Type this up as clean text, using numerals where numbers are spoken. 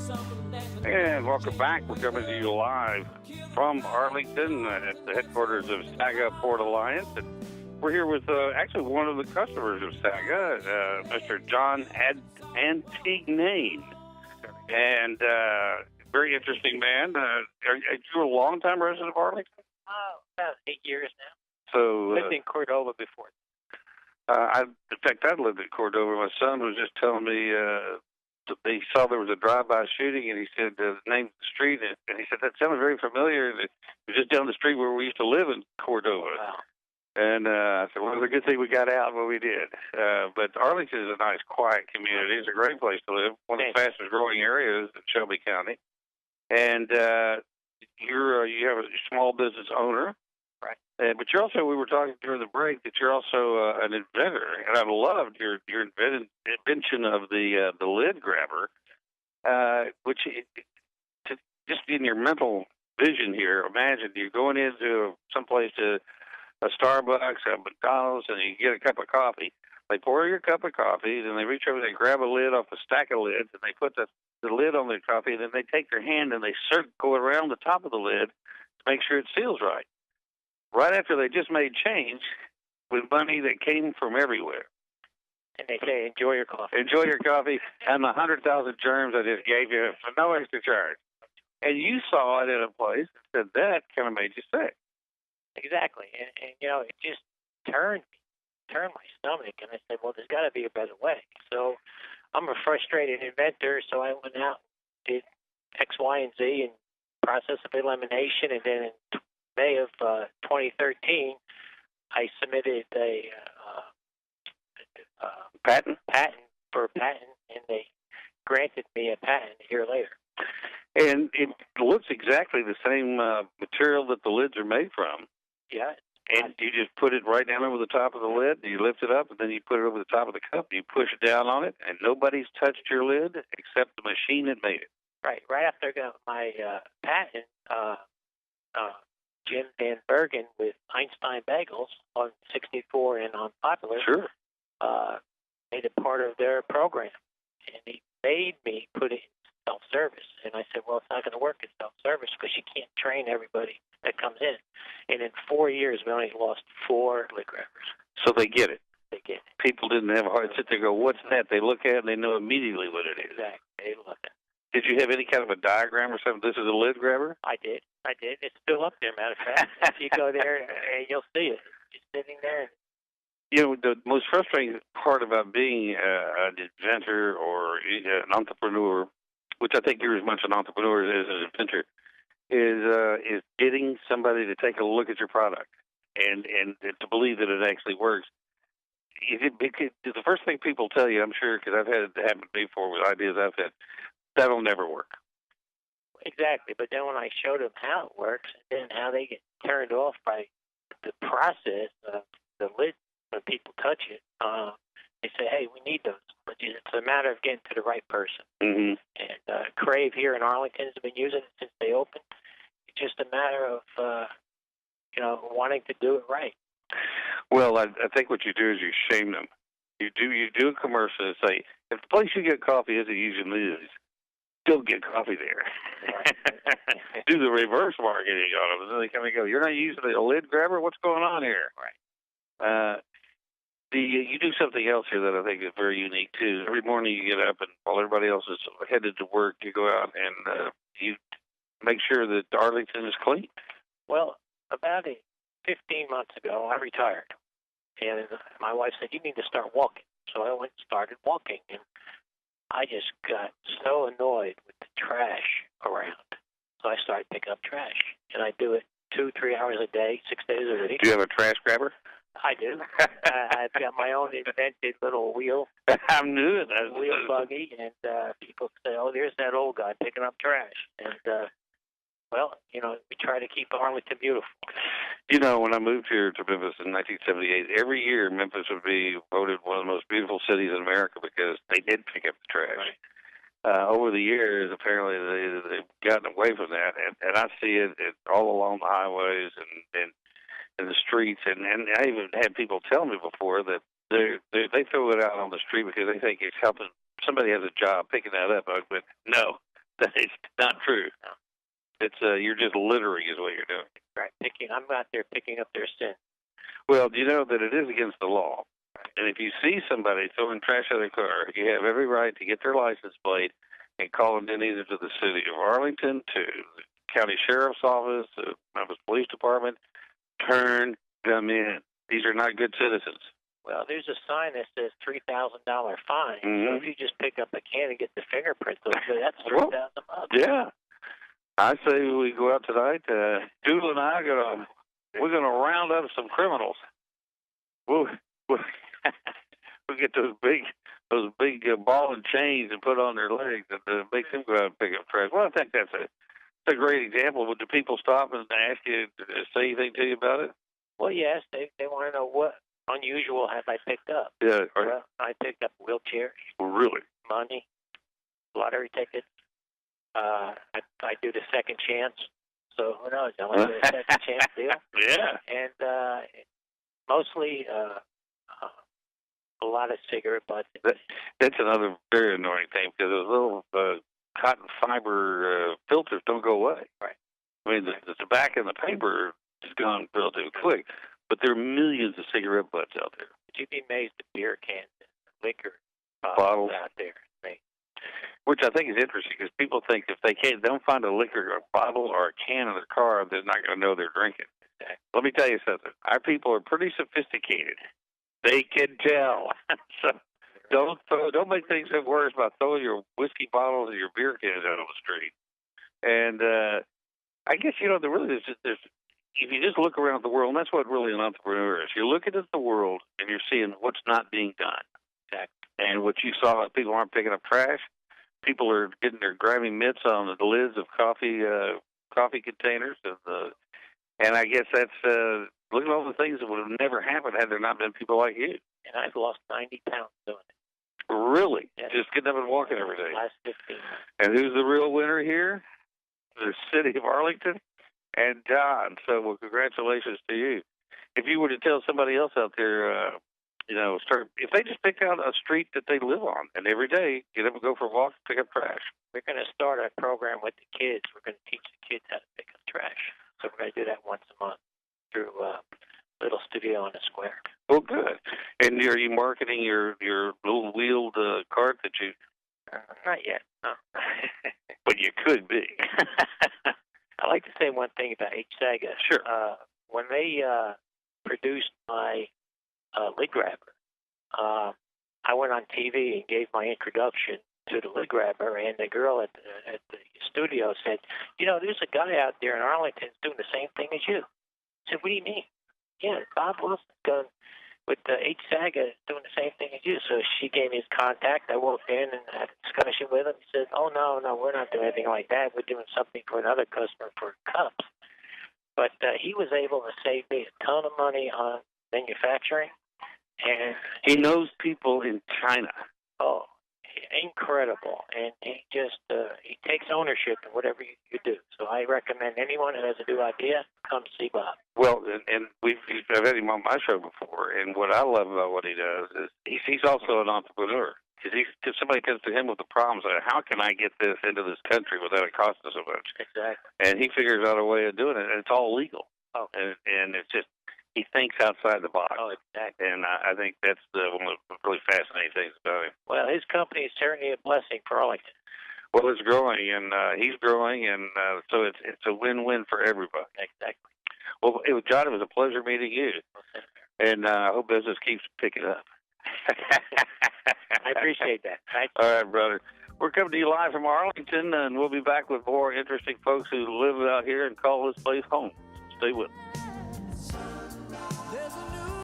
And welcome back. We're coming to you live from Arlington at the headquarters of Saga Port Alliance. And we're here with actually one of the customers of Saga, Mr. John Antignane. And very interesting man. Are you a longtime resident of Arlington? About 8 years now. So Lived in Cordova before. in fact, I lived in Cordova. My son was just telling me he saw there was a drive-by shooting, and he said the name of the street, and he said that sounded very familiar. It was just down the street where we used to live in Cordova. Wow. And I said, well, it's a good thing we got out when we did. But Arlington is a nice, quiet community. It's a great place to live, one of the fastest-growing areas in Shelby County. And you have a small business owner. Right. But you're also, we were talking during the break, that you're also an inventor. And I've loved your invention of the lid grabber, which, just in your mental vision here, imagine you're going into someplace to a Starbucks, a McDonald's, and you get a cup of coffee. They pour your cup of coffee, then they reach over, they grab a lid off a stack of lids, and they put the lid on their coffee, and then they take their hand and they go around the top of the lid to make sure it seals right. Right after they just made change with money that came from everywhere. And they say, enjoy your coffee. Enjoy your coffee and the 100,000 germs I just gave you for no extra charge. And you saw it in a place and said, that kind of made you sick. Exactly. And it just turned my stomach. And I said, well, there's got to be a better way. So I'm a frustrated inventor, so I went out and did X, Y, and Z and process of elimination. And then in May of 2013, I submitted a patent for a patent, and they granted me a patent a year later. And it looks exactly the same material that the lids are made from. Yeah. And you just put it right down over the top of the lid, you lift it up, and then you put it over the top of the cup, and you push it down on it, and nobody's touched your lid except the machine that made it. Right after I got my patent, Jim Van Bergen with Einstein Bagels on 64 and on Popular Sure. Made it part of their program. And he made me put it in self-service. And I said, well, it's not going to work in self-service because you can't train everybody that comes in. And in 4 years, we only lost 4 lid grabbers. So they get it. They get it. People didn't have a hard sit there and go, what's that? They look at it and they know immediately what it is. Exactly. They love it. Did you have any kind of a diagram or something? This is a lid grabber? I did. It's still up there, matter of fact. If you go there, you'll see it. It's sitting there. The most frustrating part about being an inventor or an entrepreneur, which I think you're as much an entrepreneur as an inventor, is getting somebody to take a look at your product and to believe that it actually works. The first thing people tell you, I'm sure, because I've had it happen before with ideas I've had, that'll never work. Exactly, but then when I showed them how it works and then how they get turned off by the process of the lid when people touch it, they say, hey, we need those. But it's a matter of getting to the right person. Mm-hmm. And Crave here in Arlington has been using it since they opened. It's just a matter of, wanting to do it right. Well, I think what you do is you shame them. You do a commercial and say, if the place you get coffee isn't using these, don't get coffee there. Right. Do the reverse marketing on them. And then they come and go, you're not using a lid grabber? What's going on here? Right. You do something else here that I think is very unique, too. Every morning you get up, and while everybody else is headed to work, you go out and you make sure that Arlington is clean. Well, about 15 months ago, I retired. And my wife said, you need to start walking. So I went and started walking. And I just got so annoyed with the trash around. So I started picking up trash. And I do it 2-3 hours a day, 6 days a week. Do you have a trash grabber? I do. I've got my own invented little wheel. I knew it. Wheel buggy. And people say, oh, there's that old guy picking up trash. And, we try to keep Arlington beautiful. When I moved here to Memphis in 1978, every year Memphis would be voted one of the most beautiful cities in America because they did pick up the trash. Right. Over the years, apparently, they've gotten away from that, and I see it all along the highways and in the streets, and I even had people tell me before that they throw it out on the street because they think it's helping. Somebody has a job picking that up. But no, It's not true. No. It's you're just littering is what you're doing. Right. I'm out there picking up their sin. Well, you know that it is against the law. And if you see somebody throwing trash out of their car, you have every right to get their license plate and call them in either to the city of Arlington, to the county sheriff's office, the Memphis Police Department. Turn them in. These are not good citizens. Well, there's a sign that says $3,000 fine. Mm-hmm. So if you just pick up a can and get the fingerprints over, that's $3,000. Yeah. I say we go out tonight. Doodle and I we're gonna round up some criminals. We'll get those big ball and chains and put on their legs and make them go out and pick up trash. Well, I think that's a great example. But do people stop and ask you to say anything to you about it? Well, yes, they want to know what unusual have I picked up. Yeah. Well, I picked up wheelchairs. Really? Money, lottery tickets. I do the second chance. So who knows? I want to do a second chance deal. Yeah. And mostly a lot of cigarette butts. That's another very annoying thing because those little cotton fiber filters don't go away. Right. I mean, the tobacco and the paper is gone relatively quick, but there are millions of cigarette butts out there. But you'd be amazed at beer cans and liquor bottles out there. Which I think is interesting because people think if they don't find a liquor or a bottle or a can in their car, they're not going to know they're drinking. Exactly. Let me tell you something. Our people are pretty sophisticated. They can tell. So don't make things worse by throwing your whiskey bottles and your beer cans out on the street. And I guess there really is there's if you just look around the world, and that's what really an entrepreneur is. You're looking at the world and you're seeing what's not being done. Exactly. And what you saw, people aren't picking up trash. People are getting their grimy mitts on the lids of coffee containers, and I guess that's look at all the things that would have never happened had there not been people like you. And I've lost 90 pounds doing it. Really? Yes. Just getting up and walking every day. Last 15 months. And who's the real winner here? The city of Arlington and John. So, well, congratulations to you. If you were to tell somebody else out there. If they just pick out a street that they live on and every day get up and go for a walk, pick up trash. We're going to start a program with the kids. We're going to teach the kids how to pick up trash. So we're going to do that once a month through a little studio on the square. Well, good. And are you marketing your little wheeled cart that you? Not yet, no. But you could be. I'd like to say one thing about H-Saga. Sure. When they produced my lid grabber, I went on TV and gave my introduction to the lid grabber, and the girl at the studio said, there's a guy out there in Arlington doing the same thing as you. I said, what do you mean? Yeah, Bob Wilson's done with the H-Saga doing the same thing as you. So she gave me his contact. I walked in and had a discussion with him. He said, oh, no, we're not doing anything like that. We're doing something for another customer for cups. But he was able to save me a ton of money on manufacturing. And he knows people in China. Oh, incredidive. And he just he takes ownership in whatever you do. So I recommend anyone who has a new idea, come see Bob. Well, and I've had him on my show before, and what I love about what he does is he's also an entrepreneur. Because if somebody comes to him with the problems, like, how can I get this into this country without it costing so much? Exactly. And he figures out a way of doing it, and it's all legal. Oh. And it's just, he thinks outside the box. Oh, exactly. And I think that's one of the really fascinating things about him. Well, his company is certainly a blessing for Arlington. Well, it's growing, and he's growing, and so it's a win-win for everybody. Exactly. Well, John, it was a pleasure meeting you. And I hope business keeps picking up. I appreciate that. Thank you. All right, brother. We're coming to you live from Arlington, and we'll be back with more interesting folks who live out here and call this place home. Stay with us.